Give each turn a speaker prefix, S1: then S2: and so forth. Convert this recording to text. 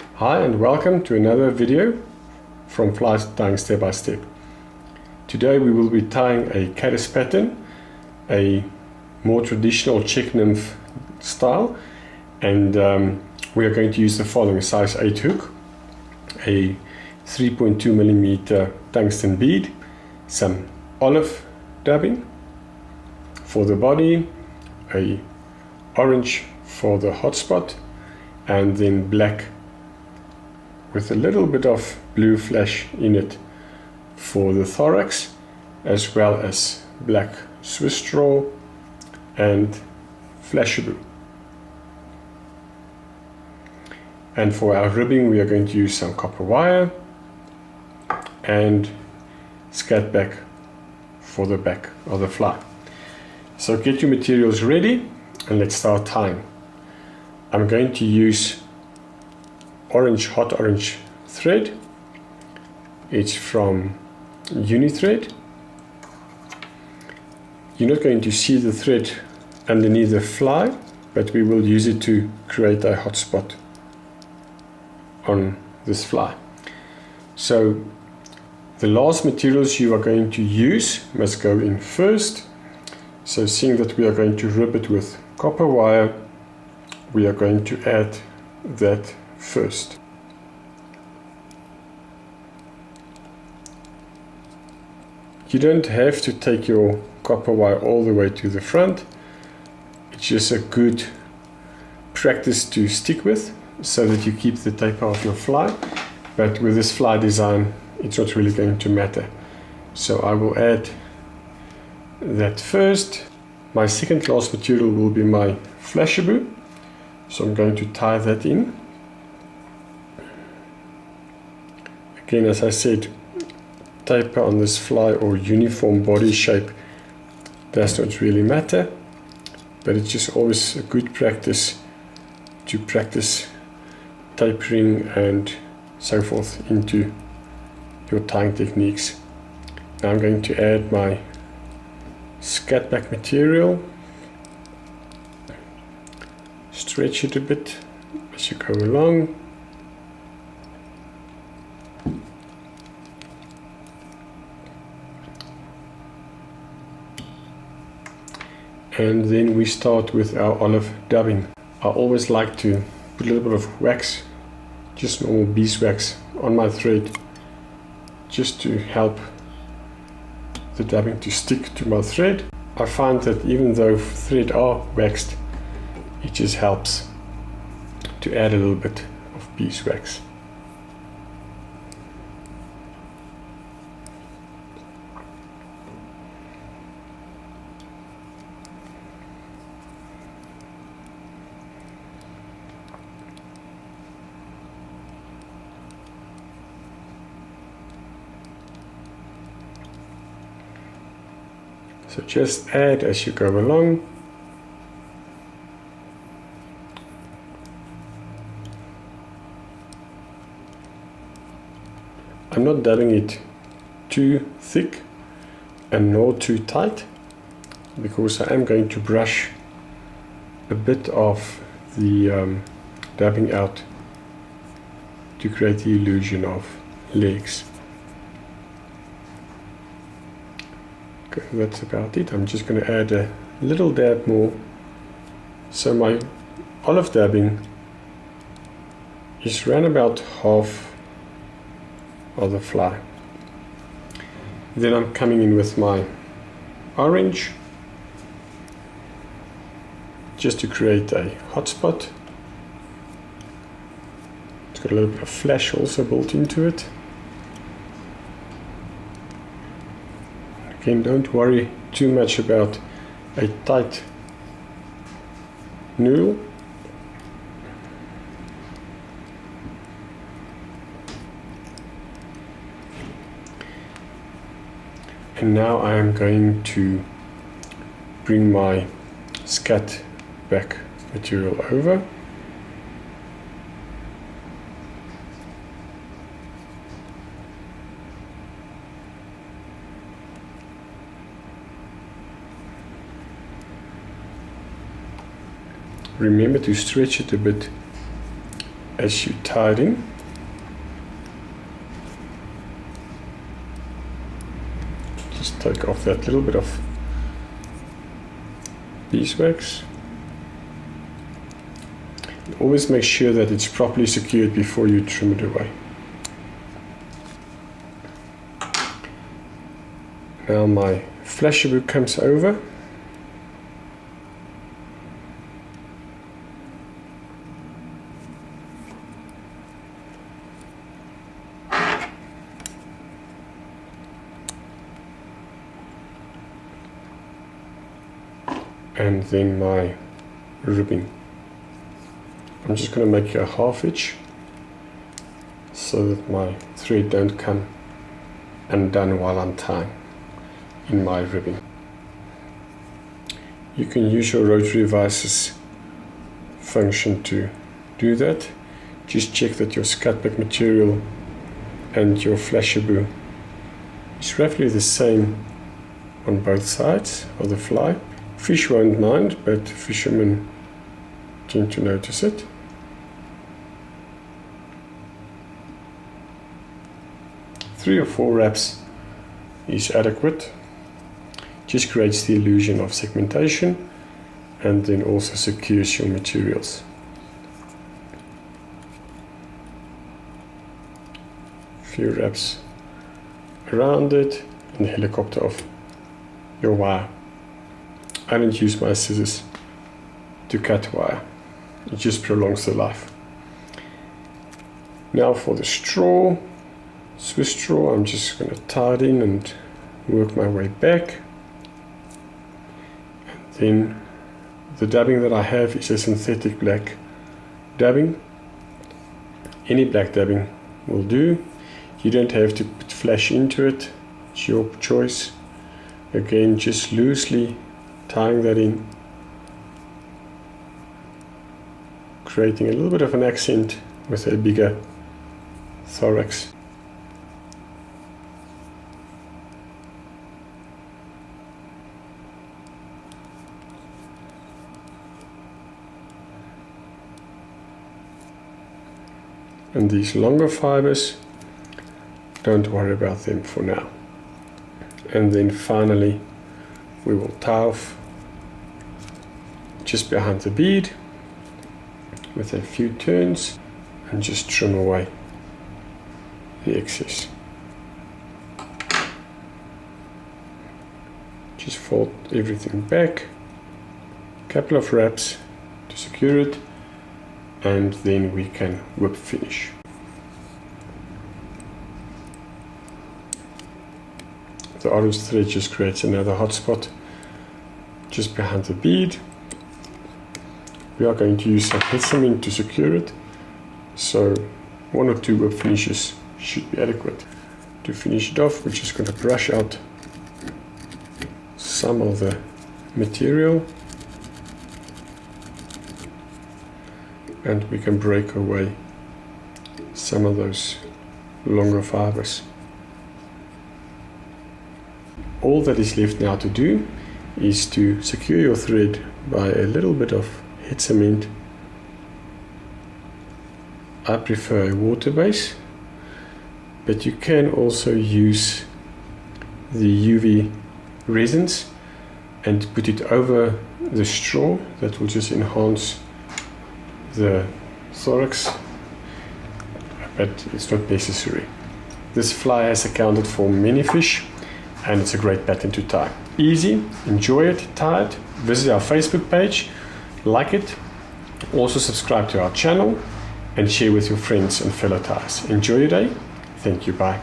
S1: Hi and welcome to another video from Fly Tying Step by Step. Today we will be tying a Caddis pattern, a more traditional check nymph style, and we are going to use the following: size 8 hook, a 3.2mm tungsten bead, some olive dubbing for the body, a orange for the hotspot, and then black with a little bit of blue flash in it for the thorax, as well as black Swiss straw and flashaboo. And for our ribbing we are going to use some copper wire and scat back for the back of the fly. So get your materials ready and let's start tying. I'm going to use hot orange thread. It's from Unithread. You're not going to see the thread underneath the fly, but we will use it to create a hot spot on this fly. So the last materials you are going to use must go in first. So seeing that we are going to rib it with copper wire, we are going to add that first. You don't have to take your copper wire all the way to the front. It's just a good practice to stick with so that you keep the taper of your fly, but with this fly design it's not really going to matter. So I will add that first. My second last material will be my flashaboo, so I'm going to tie that in. Again, as I said, taper on this fly or uniform body shape does not really matter, but it's just always a good practice to practice tapering and so forth into your tying techniques. Now I'm going to add my scat back material, stretch it a bit as you go along, and then we start with our olive dubbing. I always like to put a little bit of wax, just normal beeswax, on my thread just to help the dubbing to stick to my thread. I find that even though thread are waxed, it just helps to add a little bit of beeswax. So just add as you go along. I'm not dubbing it too thick and nor too tight, because I am going to brush a bit of the dubbing out to create the illusion of legs. Okay, that's about it. I'm just going to add a little dab more. So my olive dabbing is around about half of the fly. Then I'm coming in with my orange just to create a hot spot. It's got a little bit of flash also built into it. Again, don't worry too much about a tight noodle. And now I am going to bring my scat back material over. Remember to stretch it a bit as you tie it in. Just take off that little bit of beeswax. Always make sure that it's properly secured before you trim it away. Now my flashabou comes over. And then my ribbing. I'm just going to make a half inch so that my thread don't come undone while I'm tying in my ribbing. You can use your rotary vices function to do that. Just check that your scatback material and your flashabou is roughly the same on both sides of the fly. Fish won't mind, but fishermen tend to notice it. Three or four wraps is adequate. Just creates the illusion of segmentation and then also secures your materials. Few wraps around it and helicopter off your wire. I don't use my scissors to cut wire, it just prolongs the life. Now for the straw, Swiss straw, I'm just going to tie it in and work my way back. And then the dabbing that I have is a synthetic black dabbing. Any black dabbing will do. You don't have to put flash into it, it's your choice. Again, just loosely tying that in, creating a little bit of an accent with a bigger thorax. And these longer fibers, don't worry about them for now. And then finally we will tie off just behind the bead with a few turns and just trim away the excess. Just fold everything back, a couple of wraps to secure it, and then we can whip finish. The orange thread just creates another hot spot just behind the bead. We are going to use some head to secure it, so 1 or 2 whip finishes should be adequate. To finish it off, we're just going to brush out some of the material and we can break away some of those longer fibers. All that is left now to do is to secure your thread by a little bit of head cement. I prefer a water base, but you can also use the UV resins and put it over the straw. That will just enhance the thorax, but it's not necessary. This fly has accounted for many fish and it's a great pattern to tie. Easy, enjoy it, tie it, visit our Facebook page, like it, also subscribe to our channel and share with your friends and fellow tiers. Enjoy your day. Thank you, bye.